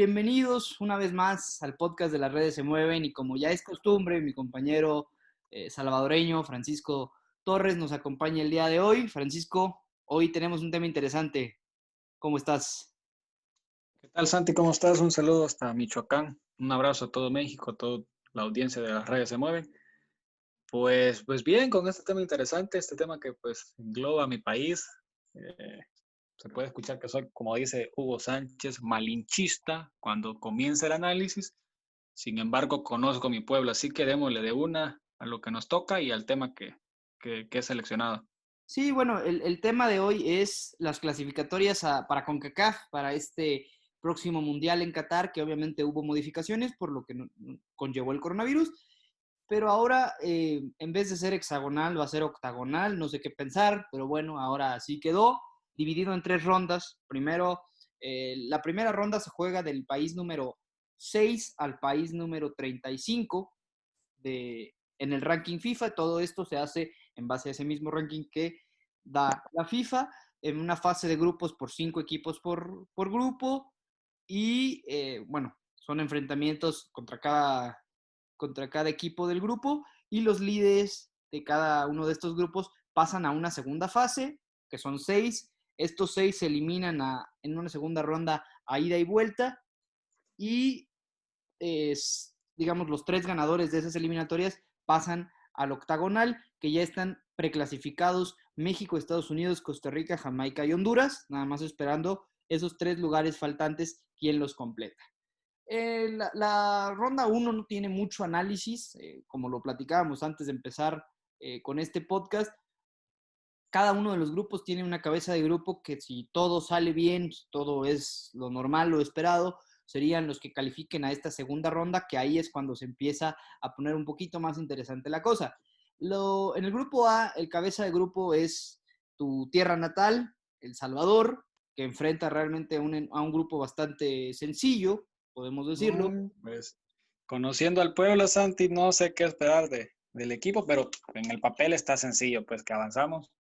Bienvenidos una vez más al podcast de Las Redes Se Mueven y como ya es costumbre, mi compañero salvadoreño Francisco Torres nos acompaña el día de hoy. Francisco, hoy tenemos un tema interesante. ¿Cómo estás? ¿Qué tal, Santi? ¿Cómo estás? Un saludo hasta Michoacán. Un abrazo a todo México, a toda la audiencia de las redes se mueven. Pues bien, con este tema interesante, este tema que pues engloba a mi país. Eh, Se puede escuchar que soy, como dice Hugo Sánchez, malinchista cuando comienza el análisis. Sin embargo, conozco mi pueblo, así que démosle de una a lo que nos toca y al tema que he seleccionado. Sí, bueno, el tema de hoy es las clasificatorias para CONCACAF, para este próximo Mundial en Qatar, que obviamente hubo modificaciones por lo que conllevó el coronavirus, pero ahora en vez de ser hexagonal va a ser octagonal, no sé qué pensar, pero bueno, ahora así quedó, dividido en tres rondas. Primero, la primera ronda se juega del país número 6 al país número 35 en el ranking FIFA. Todo esto se hace en base a ese mismo ranking que da la FIFA, en una fase de grupos por 5 equipos por grupo y bueno, son enfrentamientos contra cada equipo del grupo y los líderes de cada uno de estos grupos pasan a una segunda fase, que son 6. Estos 6 se eliminan en una segunda ronda a ida y vuelta y digamos, los 3 ganadores de esas eliminatorias pasan al octagonal, que ya están preclasificados México, Estados Unidos, Costa Rica, Jamaica y Honduras, nada más esperando esos 3 lugares faltantes, quién los completa. La ronda 1 no tiene mucho análisis, como lo platicábamos antes de empezar con este podcast. Cada uno de los grupos tiene una cabeza de grupo que si todo sale bien, si todo es lo normal, lo esperado, serían los que califiquen a esta segunda ronda, que ahí es cuando se empieza a poner un poquito más interesante la cosa. En el grupo A, el cabeza de grupo es tu tierra natal, El Salvador, que enfrenta realmente a un grupo bastante sencillo, podemos decirlo. Pues conociendo al pueblo, Santi, no sé qué esperar del equipo, pero en el papel está sencillo, pues que avanzamos.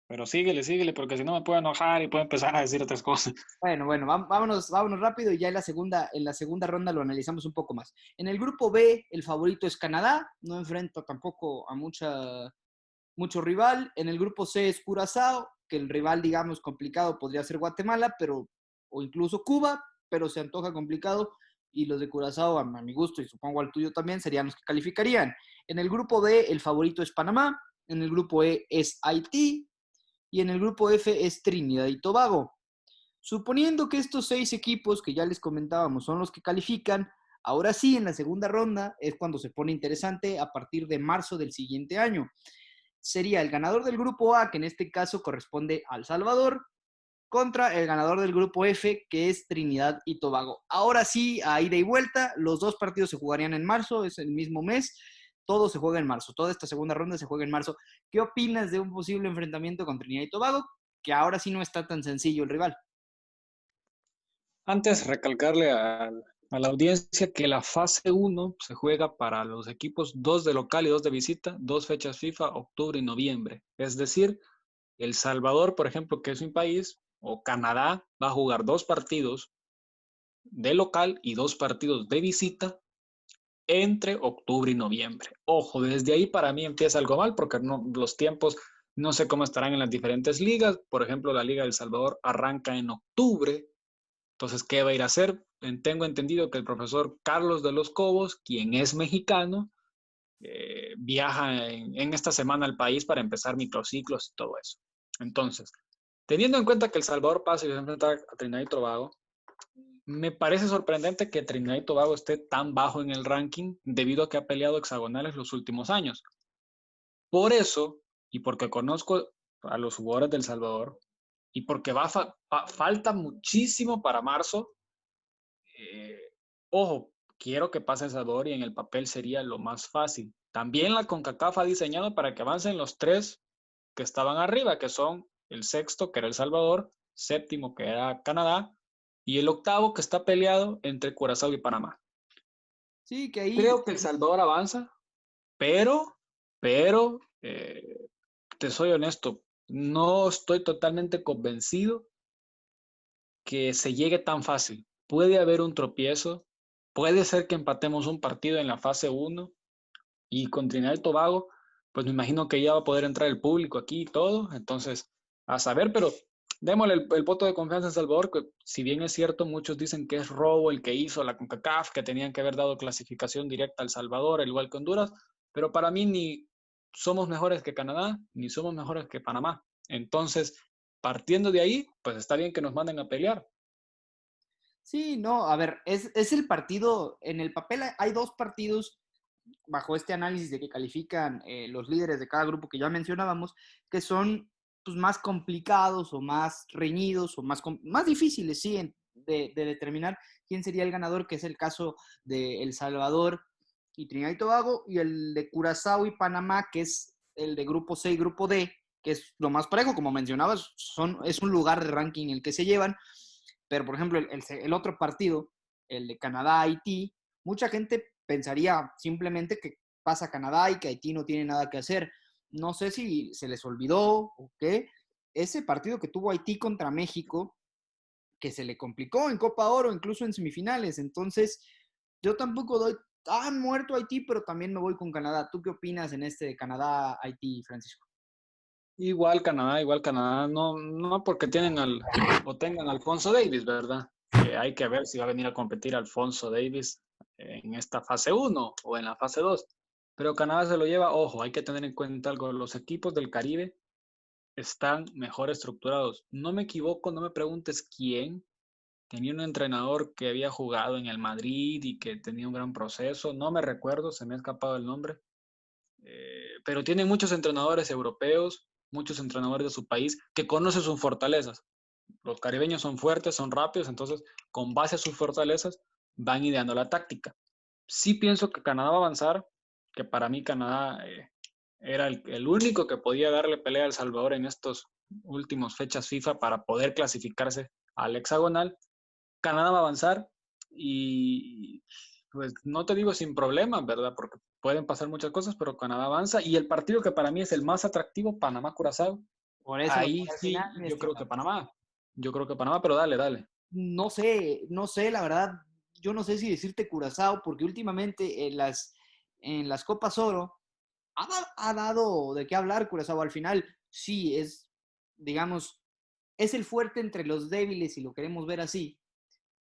Pero síguele, porque si no me puedo enojar y puedo empezar a decir otras cosas. Bueno, vámonos rápido y ya en la segunda ronda lo analizamos un poco más. En el grupo B, el favorito es Canadá, no enfrenta tampoco a mucho rival. En el grupo C es Curazao, que el rival, digamos, complicado podría ser Guatemala, o incluso Cuba, pero se antoja complicado. Y los de Curazao, a mi gusto y supongo al tuyo también, serían los que calificarían. En el grupo D, el favorito es Panamá. En el grupo E es Haití. Y en el grupo F es Trinidad y Tobago. Suponiendo que estos 6 equipos que ya les comentábamos son los que califican, ahora sí, en la segunda ronda es cuando se pone interesante a partir de marzo del siguiente año. Sería el ganador del grupo A, que en este caso corresponde a El Salvador, contra el ganador del grupo F, que es Trinidad y Tobago. Ahora sí, a ida y vuelta, los 2 partidos se jugarían en marzo, es el mismo mes, todo se juega en marzo, toda esta segunda ronda se juega en marzo. ¿Qué opinas de un posible enfrentamiento con Trinidad y Tobago? Que ahora sí no está tan sencillo el rival. Antes, recalcarle a la audiencia que la fase uno se juega para los equipos 2 de local y 2 de visita, 2 fechas FIFA, octubre y noviembre. Es decir, El Salvador, por ejemplo, que es mi país, o Canadá, va a jugar 2 partidos de local y 2 partidos de visita entre octubre y noviembre. Ojo, desde ahí para mí empieza algo mal porque no, los tiempos no sé cómo estarán en las diferentes ligas. Por ejemplo, la Liga del Salvador arranca en octubre. Entonces, ¿qué va a ir a hacer? Tengo entendido que el profesor Carlos de los Cobos, quien es mexicano, viaja en esta semana al país para empezar microciclos y todo eso. Entonces, teniendo en cuenta que El Salvador pasa y se enfrenta a Trinidad y Tobago, me parece sorprendente que Trinidad y Tobago esté tan bajo en el ranking debido a que ha peleado hexagonales los últimos años. Por eso, y porque conozco a los jugadores del Salvador, y porque falta muchísimo para marzo, eh, ojo, quiero que pase El Salvador y en el papel sería lo más fácil. También la CONCACAF ha diseñado para que avancen los 3 que estaban arriba, que son el sexto, que era El Salvador, séptimo, que era Canadá, y el octavo, que está peleado entre Curazao y Panamá. Sí, que ahí Creo que El Salvador avanza, pero, te soy honesto, no estoy totalmente convencido que se llegue tan fácil. puede haber un tropiezo, puede ser que empatemos un partido en la fase uno y con Trinidad y Tobago, pues me imagino que ya va a poder entrar el público aquí y todo, entonces a saber, pero démosle el voto de confianza a El Salvador, que si bien es cierto, muchos dicen que es robo el que hizo la CONCACAF, que tenían que haber dado clasificación directa a El Salvador, al igual que Honduras, pero para mí ni somos mejores que Canadá, ni somos mejores que Panamá. Entonces, partiendo de ahí, pues está bien que nos manden a pelear. Sí, no, a ver, es el partido, en el papel hay dos partidos bajo este análisis de que califican los líderes de cada grupo que ya mencionábamos, que son pues, más complicados o más reñidos o más difíciles, sí, de determinar quién sería el ganador, que es el caso de El Salvador y Trinidad y Tobago, y el de Curazao y Panamá, que es el de grupo C y grupo D, que es lo más parejo, como mencionabas, es un lugar de ranking el que se llevan, pero por ejemplo el otro partido, el de Canadá-Haití, mucha gente pensaría simplemente que pasa Canadá y que Haití no tiene nada que hacer. No sé si se les olvidó o qué. Ese partido que tuvo Haití contra México, que se le complicó en Copa Oro, incluso en semifinales. Entonces, yo tampoco doy tan muerto a Haití, pero también me voy con Canadá. ¿Tú qué opinas en este de Canadá-Haití, Francisco? Igual Canadá, no, no porque tienen o tengan a Alfonso Davis, ¿verdad? Que hay que ver si va a venir a competir Alfonso Davis en esta fase uno o en la fase 2. Pero Canadá se lo lleva, ojo, hay que tener en cuenta algo, los equipos del Caribe están mejor estructurados. No me equivoco, no me preguntes quién. Tenía un entrenador que había jugado en el Madrid y que tenía un gran proceso, no me recuerdo, se me ha escapado el nombre, pero tienen muchos entrenadores europeos, muchos entrenadores de su país que conocen sus fortalezas. Los caribeños son fuertes, son rápidos, entonces con base a sus fortalezas van ideando la táctica. Sí pienso que Canadá va a avanzar, que para mí Canadá era el único que podía darle pelea a El Salvador en estos últimos fechas FIFA para poder clasificarse al hexagonal. Canadá va a avanzar y pues no te digo sin problemas, ¿verdad? Porque pueden pasar muchas cosas, pero Canadá avanza y el partido que para mí es el más atractivo, Panamá-Curazao, Por eso lo ahí pongo al final, sí mi yo creo que estimado. Panamá, yo creo que Panamá, pero dale, dale. No sé, la verdad, yo no sé si decirte Curazao, porque últimamente en las Copas Oro ha dado de qué hablar Curazao. Al final, sí, digamos, es el fuerte entre los débiles, si lo queremos ver así,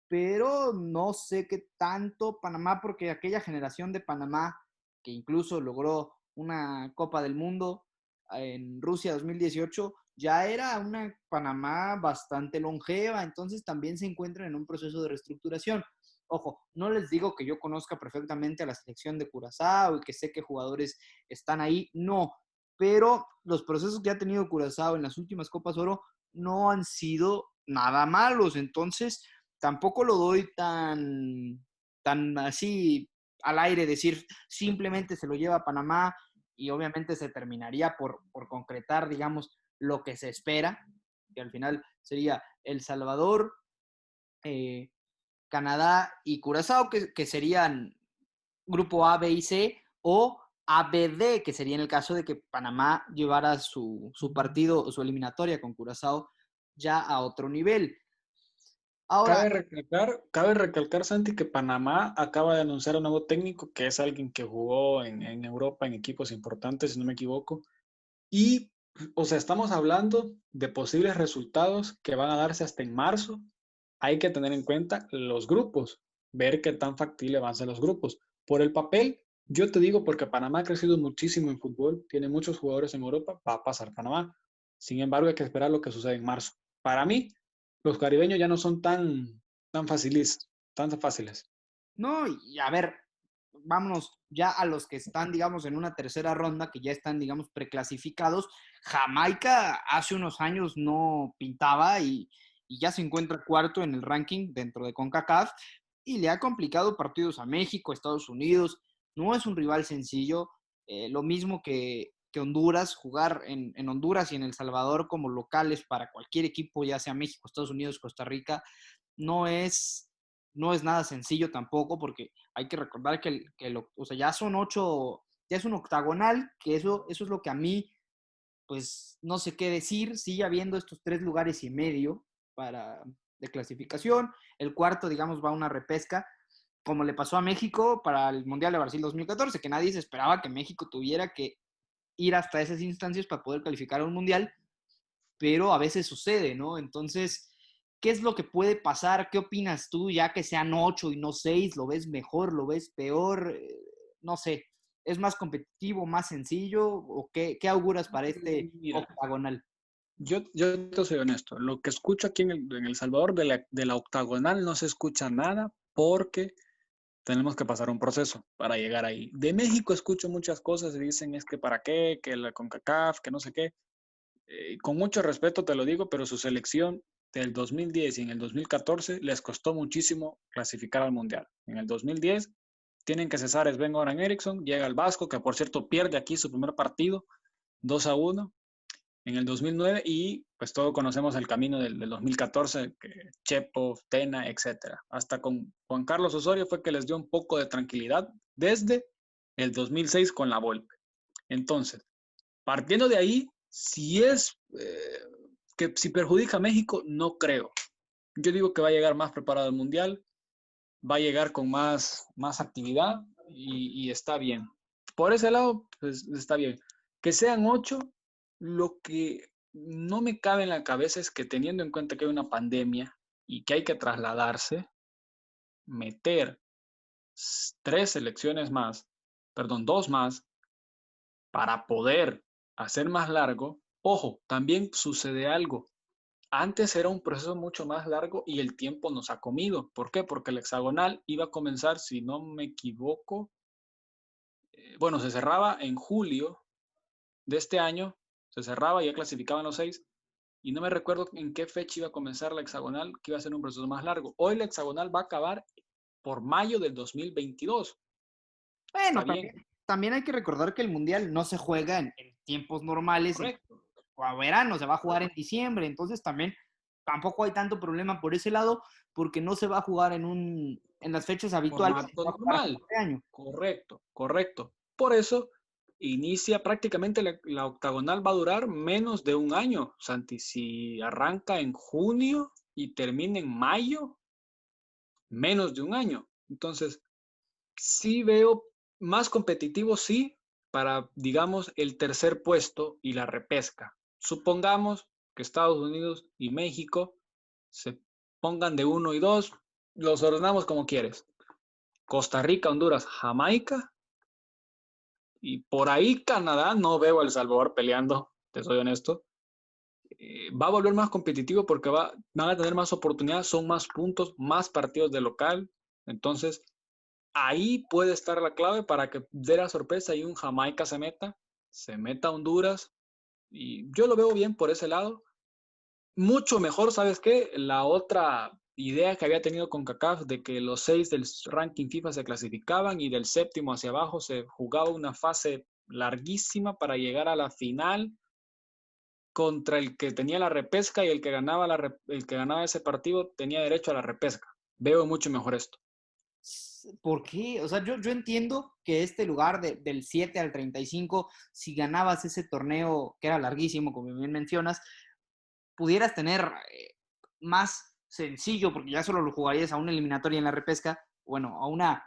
pero no sé qué tanto Panamá, porque aquella generación de Panamá, que incluso logró una Copa del Mundo en Rusia 2018, ya era una Panamá bastante longeva, entonces también se encuentran en un proceso de reestructuración. Ojo, no les digo que yo conozca perfectamente a la selección de Curazao y que sé qué jugadores están ahí, no, pero los procesos que ha tenido Curazao en las últimas Copas Oro no han sido nada malos, entonces tampoco lo doy tan así al aire, decir simplemente se lo lleva a Panamá y obviamente se terminaría por concretar, digamos, lo que se espera, que al final sería El Salvador, eh, Canadá y Curazao, que serían grupo A, B y C, o A, B, D, que sería en el caso de que Panamá llevara su partido o su eliminatoria con Curazao ya a otro nivel. Ahora, Cabe recalcar, Santi, que Panamá acaba de anunciar un nuevo técnico que es alguien que jugó en Europa en equipos importantes, si no me equivoco. Y, o sea, estamos hablando de posibles resultados que van a darse hasta en marzo. Hay que tener en cuenta los grupos, ver qué tan factible van a ser los grupos. Por el papel, yo te digo, porque Panamá ha crecido muchísimo en fútbol, tiene muchos jugadores en Europa, va a pasar Panamá. Sin embargo, hay que esperar lo que sucede en marzo. Para mí, los caribeños ya no son tan fáciles. no, y a ver, vámonos ya a los que están, digamos, en una tercera ronda, que ya están, digamos, preclasificados. Jamaica hace unos años no pintaba y ya se encuentra cuarto en el ranking dentro de CONCACAF y le ha complicado partidos a México, Estados Unidos. No es un rival sencillo. Lo mismo que Honduras, jugar en Honduras y en El Salvador como locales para cualquier equipo, ya sea México, Estados Unidos, Costa Rica, no es, no es nada sencillo tampoco, porque hay que recordar o sea, ya son 8, ya es un octagonal, que eso es lo que a mí, pues, no sé qué decir, sigue habiendo estos 3 lugares y medio para de clasificación, el cuarto, digamos, va a una repesca, como le pasó a México para el Mundial de Brasil 2014, que nadie se esperaba que México tuviera que ir hasta esas instancias para poder calificar a un Mundial, pero a veces sucede, ¿no? Entonces, ¿qué es lo que puede pasar? ¿Qué opinas tú, ya que sean 8 y no 6? ¿Lo ves mejor? ¿Lo ves peor? No sé. ¿Es más competitivo, más sencillo? ¿O qué auguras para este Mira, octagonal? yo te soy honesto. Lo que escucho aquí en El Salvador de la octagonal no se escucha nada porque tenemos que pasar un proceso para llegar ahí. De México escucho muchas cosas y dicen es que para qué, que la CONCACAF, que no sé qué. Con mucho respeto te lo digo, pero su selección del 2010 y en el 2014 les costó muchísimo clasificar al Mundial. En el 2010 tienen que cesar a Sven-Göran Eriksson, llega el Vasco, que por cierto pierde aquí su primer partido, 2-1 en el 2009 y pues todos conocemos el camino del 2014, que Chepo, Tena, etcétera. Hasta con Juan Carlos Osorio fue que les dio un poco de tranquilidad desde el 2006 con la Volpe. Entonces, partiendo de ahí, si es que si perjudica a México, no creo. Yo digo que va a llegar más preparado al Mundial, va a llegar con más actividad y está bien. Por ese lado, pues está bien. Que sean 8, lo que no me cabe en la cabeza es que teniendo en cuenta que hay una pandemia y que hay que trasladarse, meter 3 selecciones más, perdón, 2 más, para poder hacer más largo. Ojo, también sucede algo. Antes era un proceso mucho más largo y el tiempo nos ha comido. ¿Por qué? Porque el hexagonal iba a comenzar, si no me equivoco, bueno, se cerraba en julio de este año, se cerraba y ya clasificaban los 6, y no me recuerdo en qué fecha iba a comenzar la hexagonal, que iba a ser un proceso más largo. Hoy la hexagonal va a acabar por mayo del 2022. Bueno, ¿Está bien? también hay que recordar que el Mundial no se juega en tiempos normales, Correcto. o a verano, se va a jugar en diciembre, entonces también tampoco hay tanto problema por ese lado, porque no se va a jugar en las fechas habituales, se Formato va a jugar normal. este año. Correcto, correcto. Por eso inicia prácticamente la octagonal va a durar menos de un año, Santi. Si arranca en junio y termina en mayo, menos de un año. Entonces, sí veo más competitivo, sí, para, digamos, el tercer puesto y la repesca. Supongamos que Estados Unidos y México se pongan de 1 y 2, los ordenamos como quieres. Costa Rica, Honduras, Jamaica y por ahí Canadá, no veo a El Salvador peleando, te soy honesto. Va a volver más competitivo porque van a tener más oportunidades, son más puntos, más partidos de local. Entonces, ahí puede estar la clave para que dé la sorpresa y un Jamaica se meta Honduras. Y yo lo veo bien por ese lado. Mucho mejor, ¿sabes qué? La otra idea que había tenido con CONCACAF de que los 6 del ranking FIFA se clasificaban y del séptimo hacia abajo se jugaba una fase larguísima para llegar a la final contra el que tenía la repesca y el que ganaba ese partido tenía derecho a la repesca. Veo mucho mejor esto. ¿Por qué? O sea, yo entiendo que este lugar del 7 al 35, si ganabas ese torneo, que era larguísimo, como bien mencionas, pudieras tener más sencillo, porque ya solo lo jugarías a una eliminatoria en la repesca, bueno, a una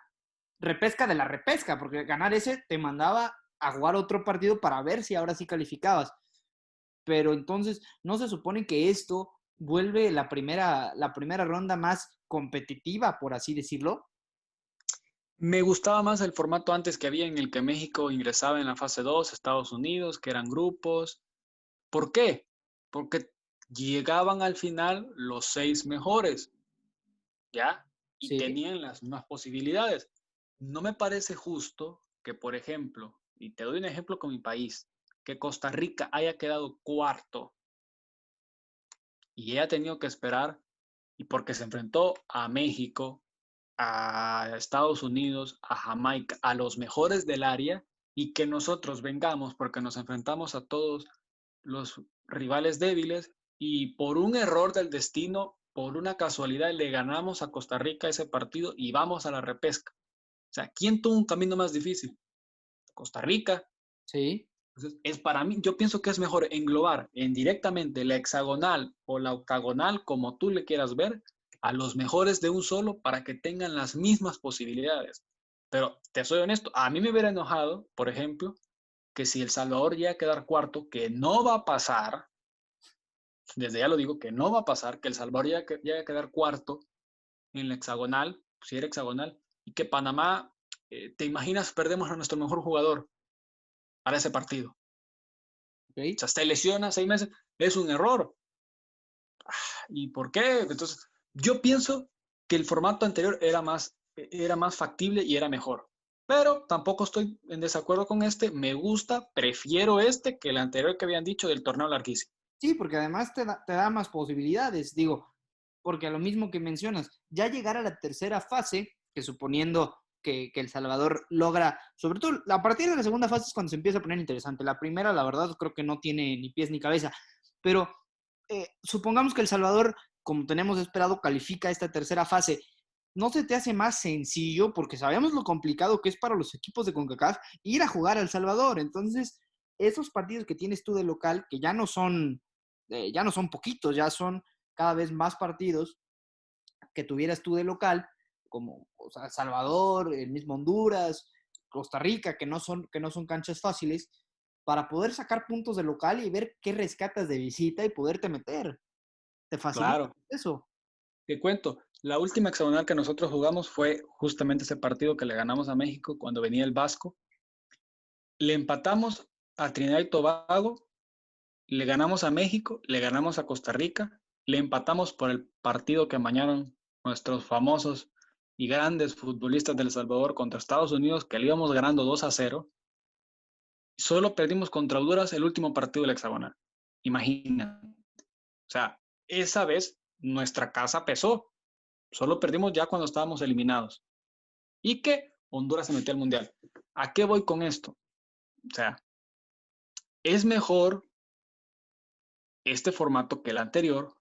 repesca de la repesca, porque ganar ese te mandaba a jugar otro partido para ver si ahora sí calificabas. Pero entonces, ¿no se supone que esto vuelve la primera ronda más competitiva, por así decirlo? Me gustaba más el formato antes que había en el que México ingresaba en la fase 2, Estados Unidos, que eran grupos. ¿Por qué? Porque llegaban al final los 6 mejores, ¿ya? Y Sí. tenían las mismas posibilidades. No me parece justo que, por ejemplo, y te doy un ejemplo con mi país, que Costa Rica haya quedado cuarto y haya tenido que esperar, y porque se enfrentó a México, a Estados Unidos, a Jamaica, a los mejores del área, y que nosotros vengamos porque nos enfrentamos a todos los rivales débiles y por un error del destino, por una casualidad, le ganamos a Costa Rica ese partido y vamos a la repesca. O sea, ¿quién tuvo un camino más difícil? Costa Rica. Sí. Entonces, para mí, yo pienso que es mejor englobar en directamente la hexagonal o la octagonal, como tú le quieras ver, a los mejores de un solo para que tengan las mismas posibilidades. Pero te soy honesto, a mí me hubiera enojado, por ejemplo, que si El Salvador llega a quedar cuarto, que no va a pasar, desde ya lo digo, que no va a pasar, que El Salvador llegue a quedar cuarto en la hexagonal, si era hexagonal, y que Panamá, te imaginas, perdemos a nuestro mejor jugador para ese partido. O ¿Ok? sea, se lesiona 6 meses, es un error. ¿Y por qué? Entonces, yo pienso que el formato anterior era más factible y era mejor. Pero tampoco estoy en desacuerdo con este. Me gusta, prefiero este que el anterior que habían dicho del torneo larguísimo. Sí, porque además te da más posibilidades, digo, porque a lo mismo que mencionas, ya llegar a la tercera fase, que suponiendo que El Salvador logra, sobre todo a partir de la segunda fase es cuando se empieza a poner interesante. La primera, la verdad, creo que no tiene ni pies ni cabeza, pero supongamos que El Salvador, como tenemos esperado, califica esta tercera fase. ¿No se te hace más sencillo, porque sabemos lo complicado que es para los equipos de CONCACAF, ir a jugar a El Salvador? Entonces, esos partidos que tienes tú de local, que ya no son poquitos, ya son cada vez más partidos que tuvieras tú de local, como o sea, Salvador, el mismo Honduras, Costa Rica, que no son canchas fáciles, para poder sacar puntos de local y ver qué rescatas de visita y poderte meter. Te facilita Claro, eso. te cuento. La última hexagonal que nosotros jugamos fue justamente ese partido que le ganamos a México cuando venía el Vasco. Le empatamos a Trinidad y Tobago, le ganamos a México, le ganamos a Costa Rica, le empatamos por el partido que amañaron nuestros famosos y grandes futbolistas del Salvador contra Estados Unidos, que le íbamos ganando 2-0. Solo perdimos contra Honduras el último partido del hexagonal. Imagina. O sea, esa vez nuestra casa pesó. Solo perdimos ya cuando estábamos eliminados. Y que Honduras se metió al Mundial. ¿A qué voy con esto? O sea, es mejor este formato que el anterior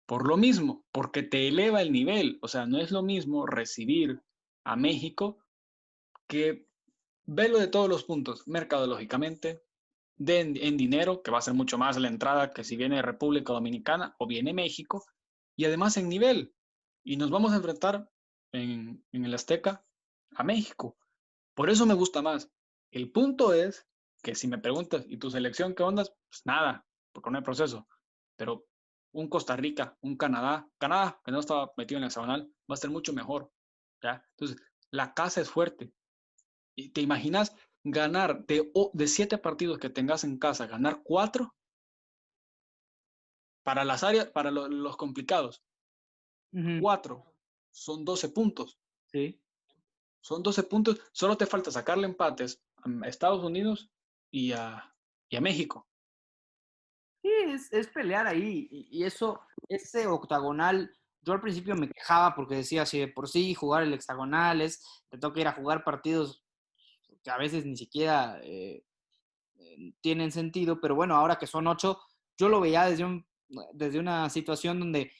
por lo mismo, porque te eleva el nivel. O sea, no es lo mismo recibir a México que verlo de todos los puntos, mercadológicamente, en dinero, que va a ser mucho más la entrada que si viene República Dominicana o viene México, y además en nivel. Y nos vamos a enfrentar en el Azteca a México. Por eso me gusta más. El punto es que si me preguntas, ¿y tu selección qué onda? Pues nada, porque no hay proceso. Pero un Costa Rica, un Canadá, que no estaba metido en el hexagonal, va a ser mucho mejor. ¿Ya? Entonces, la casa es fuerte. ¿Y te imaginas ganar de 7 partidos que tengas en casa, ganar 4 para las áreas, para los complicados? Ujú. 4 son 12 puntos. Sí. Son 12 puntos. Solo te falta sacarle empates a Estados Unidos y a México. Sí, es pelear ahí. Y eso, ese octagonal, yo al principio me quejaba porque decía, si de por sí jugar el hexagonal te toca ir a jugar partidos que a veces ni siquiera tienen sentido, pero bueno, ahora que son 8, yo lo veía desde una situación donde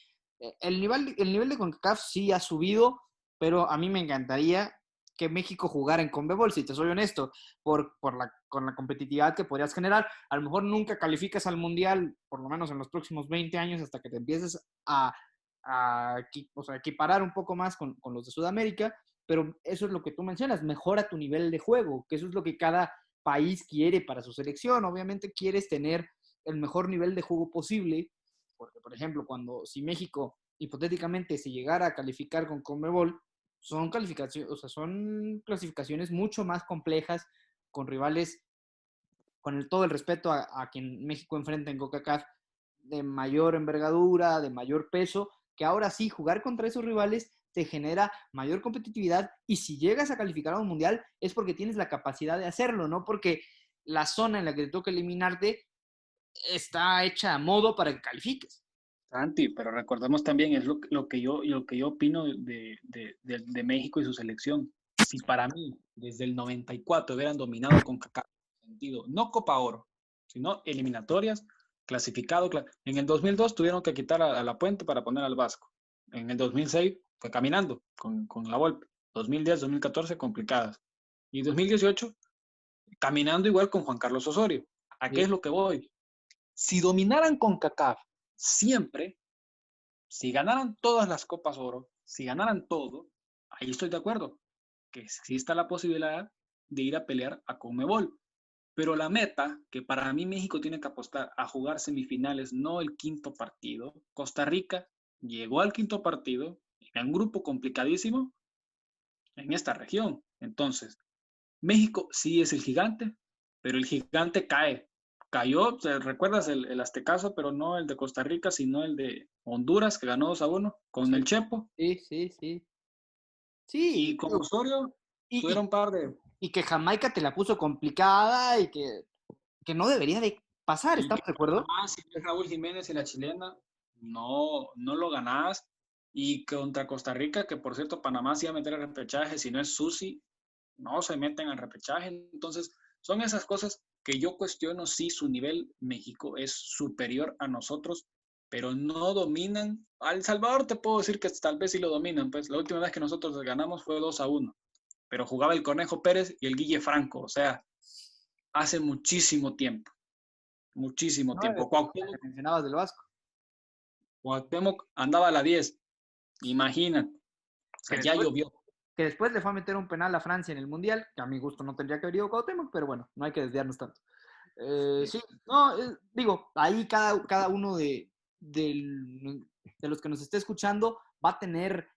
el nivel de CONCACAF sí ha subido, pero a mí me encantaría que México jugara en CONMEBOL, si te soy honesto, con la competitividad que podrías generar. A lo mejor nunca calificas al Mundial, por lo menos en los próximos 20 años, hasta que te empieces o sea, equiparar un poco más con los de Sudamérica, pero eso es lo que tú mencionas, mejora tu nivel de juego, que eso es lo que cada país quiere para su selección. Obviamente quieres tener el mejor nivel de juego posible, porque por ejemplo, si México hipotéticamente si llegara a calificar con CONMEBOL, son calificaciones, o sea, son clasificaciones mucho más complejas con rivales, todo el respeto a quien México enfrenta en CONCACAF, de mayor envergadura, de mayor peso, que ahora sí, jugar contra esos rivales te genera mayor competitividad y si llegas a calificar a un mundial es porque tienes la capacidad de hacerlo, no porque la zona en la que te toca eliminarte está hecha a modo para que califiques. Santi, pero recordemos también, es lo que yo opino de México y su selección. Si para mí, desde el 94 hubieran dominado con CACAF, sentido, no Copa Oro, sino eliminatorias, clasificado. En el 2002 tuvieron que quitar a La Puente para poner al Vasco. En el 2006 fue caminando con la Volpe. 2010, 2014 complicadas. Y 2018 caminando igual con Juan Carlos Osorio. ¿A qué Sí. es lo que voy? Si dominaran CONCACAF siempre, si ganaran todas las Copas Oro, si ganaran todo, ahí estoy de acuerdo, que exista la posibilidad de ir a pelear a CONMEBOL. Pero la meta, que para mí México tiene que apostar a jugar semifinales, no el quinto partido. Costa Rica llegó al quinto partido en un grupo complicadísimo en esta región. Entonces, México sí es el gigante, pero el gigante cae. Cayó, ¿recuerdas el aztecaso, pero no el de Costa Rica, sino el de Honduras, que ganó 2-1 con el Sí, Chepo? sí, sí, sí. Y Sí, con Osorio y, tuvieron y, un par de... y que Jamaica te la puso complicada y que no debería de pasar, Y que ¿estamos de acuerdo? Panamá, si es Raúl Jiménez y la chilena, no lo ganás. Y contra Costa Rica, que por cierto, Panamá sí va a meter el repechaje, si no es Susi, no se meten al repechaje. Entonces, son esas cosas que yo cuestiono si su nivel México es superior a nosotros, pero no dominan. Al Salvador te puedo decir que tal vez sí lo dominan, pues la última vez que nosotros ganamos fue 2-1, pero jugaba el Conejo Pérez y el Guille Franco, o sea, hace muchísimo tiempo, muchísimo ¿No? tiempo. La que mencionabas del Vasco. Cuauhtémoc andaba a la 10, imagínate, o Que sea, ya después, llovió. que después le fue a meter un penal a Francia en el Mundial, que a mi gusto no tendría que haber ido Cuauhtémoc, pero bueno, no hay que desviarnos tanto. Sí, no, digo, ahí cada uno de los que nos esté escuchando va a tener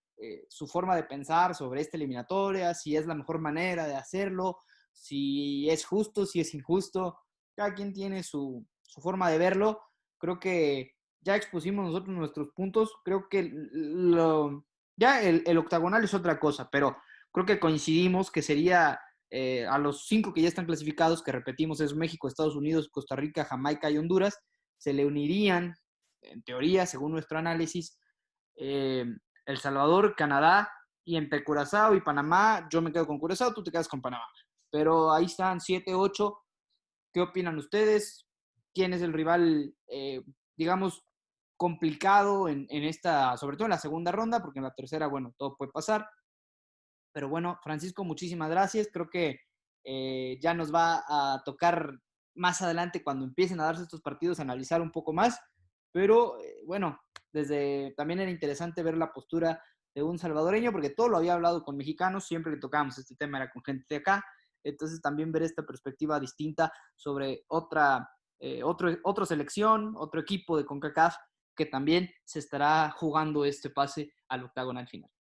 su forma de pensar sobre esta eliminatoria, si es la mejor manera de hacerlo, si es justo, si es injusto. Cada quien tiene su forma de verlo. Creo que ya expusimos nosotros nuestros puntos. Creo que ya el octagonal es otra cosa, pero creo que coincidimos que sería a los 5 que ya están clasificados, que repetimos es México, Estados Unidos, Costa Rica, Jamaica y Honduras, se le unirían, en teoría, según nuestro análisis, El Salvador, Canadá y entre Curazao y Panamá, yo me quedo con Curazao, tú te quedas con Panamá. Pero ahí están 7, 8. ¿Qué opinan ustedes? ¿Quién es el rival, digamos, complicado en esta, sobre todo en la segunda ronda? Porque en la tercera, bueno, todo puede pasar. Pero bueno, Francisco, muchísimas gracias. Creo que ya nos va a tocar más adelante cuando empiecen a darse estos partidos, analizar un poco más. Pero bueno, también era interesante ver la postura de un salvadoreño, porque todo lo había hablado con mexicanos, siempre que tocábamos este tema era con gente de acá. Entonces también ver esta perspectiva distinta sobre otra selección, otro equipo de CONCACAF que también se estará jugando este pase al octagonal final.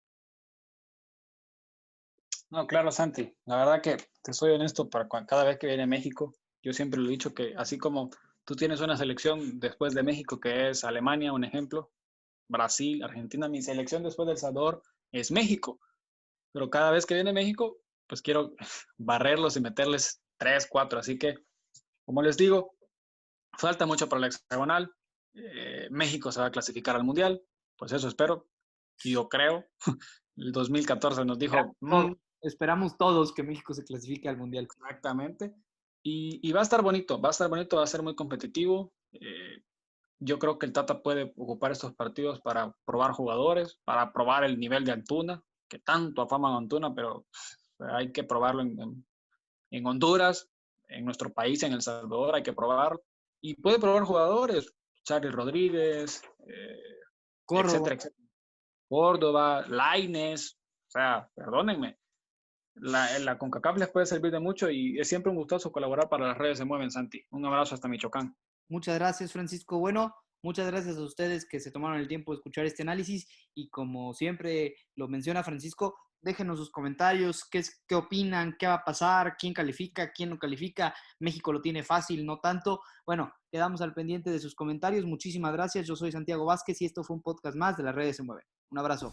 No, claro, Santi. La verdad que te soy honesto, cada vez que viene México, yo siempre lo he dicho que así como tú tienes una selección después de México, que es Alemania, un ejemplo, Brasil, Argentina, mi selección después de El Salvador es México. Pero cada vez que viene México, pues quiero barrerlos y meterles 3, 4. Así que, como les digo, falta mucho para la hexagonal. México se va a clasificar al Mundial, pues eso espero. Y yo creo, el 2014 nos dijo, Esperamos todos que México se clasifique al Mundial. exactamente. Y va a estar bonito, va a estar bonito, va a ser muy competitivo. Yo creo que el Tata puede ocupar estos partidos para probar jugadores, para probar el nivel de Antuna, que tanto afaman a Antuna, pero hay que probarlo en Honduras, en nuestro país, en El Salvador, hay que probar. Y puede probar jugadores, Charlie Rodríguez, Córdoba. etcétera, etcétera. Córdoba, Lainez, o sea, perdónenme. La CONCACAF les puede servir de mucho y es siempre un gustoso colaborar para las redes se mueven, Santi. Un abrazo hasta Michoacán. Muchas gracias, Francisco. Bueno, muchas gracias a ustedes que se tomaron el tiempo de escuchar este análisis y como siempre lo menciona Francisco, déjenos sus comentarios, qué opinan, qué va a pasar, quién califica, quién no califica. México lo tiene fácil, no tanto. Bueno, quedamos al pendiente de sus comentarios. Muchísimas gracias. Yo soy Santiago Vázquez y esto fue un podcast más de las redes se mueven. Un abrazo.